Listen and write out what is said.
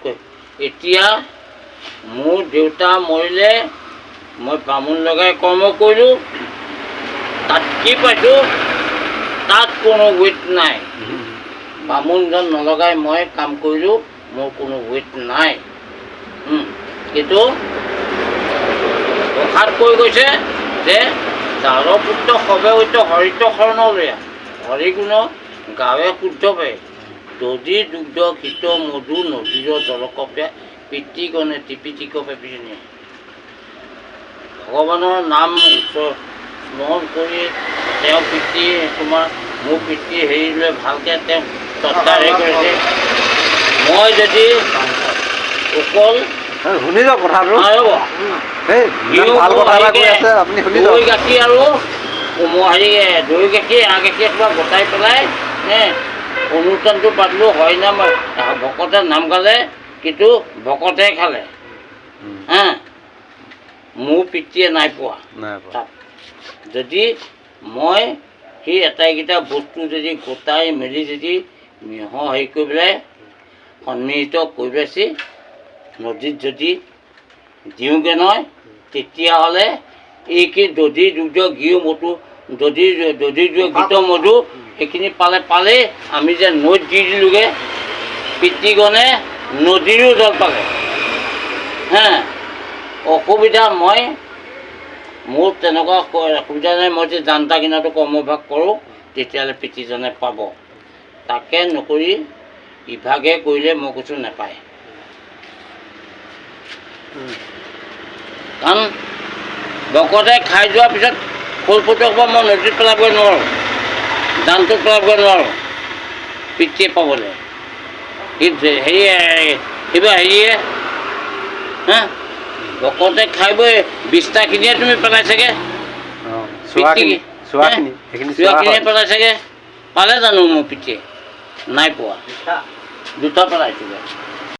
এতিয়া মোৰ দেউতা মৰিলে মই বামুণ লগাই কৰ্ম কৰিলোঁ, তাত কি পাইছোঁ তাত কোনো ৱেট নাই। বামুণজন নলগাই মই কাম কৰিলোঁ, মোৰ কোনো ৱেট নাই। কিন্তু প্ৰসাদ কৈ গৈছে যে যাৰ পুত্ৰ সবে সত্য হৰিত শৰণলৈয়া হৰিগুণ গাৱে শুদ্ধ পায় দধি দুগ্ধ ঘৃত মধু নদীৰ জলকপে পিতৃগণে ত্ৰিপিটিকপে পিছনীয়ে। ভগৱানৰ নাম স্মৰণ কৰি তেওঁ পিতৃ তোমাৰ মোৰ পিতৃ হেৰি লৈ ভালকৈ তেওঁ চৰ্চা হেৰি কৰিছে। মই যদি অকল শুনি যাওক কথাটো, দৈ গাখীৰ আৰু হেৰি দৈ গাখীৰ এৱা গাখীৰ কিবা গোটাই পেলাই অনুষ্ঠানটো পাতিলোঁ, হয় নাম ভকতে নাম গালে কিন্তু ভকতে খালে মোৰ পিতৃয়ে নাই পোৱা তাত। যদি মই সেই আটাইকেইটা বস্তু যদি গোটাই মেলি যদি মিহ হেৰি কৰি পেলাই সন্মিলিত কৰি পেলাইছে নদীত যদি দিওঁগৈ নহয়, তেতিয়াহ'লে এই কি দধি দুগ্ধ ঘিউ মধু দধি ঘৃত মধু সেইখিনি পালেই আমি যে নৈত দি দিলোঁগৈ, পিতৃগণে নদীৰো জল পালে। অসুবিধা মোৰ তেনেকুৱা অসুবিধা নাই। মই যদি জানতা কিনাটো কৰ্মভাগ কৰোঁ তেতিয়াহ'লে পিতৃজনে পাব। তাকে নকৰি ইভাগে কৰিলে মই কৈছোঁ নাপায়। কাৰণ ভকতে খাই যোৱাৰ পিছত ফুল ফুটক মই নদীত পেলাবগৈ নোৱাৰোঁ, জানটোত পেলাবগৈ নোৱাৰোঁ পিতৃয়ে পাবলৈ। কিবা হেৰিয়ে ভকতে খাই বৈ বিষ্টাখিনিয়ে তুমি পেলাইছেগৈ, চোৱাখিনিয়ে পেলাইছেগৈ। পালে জানো মোৰ পিতৃয়ে? নাই পোৱা, দুটা পেলাইছিলে।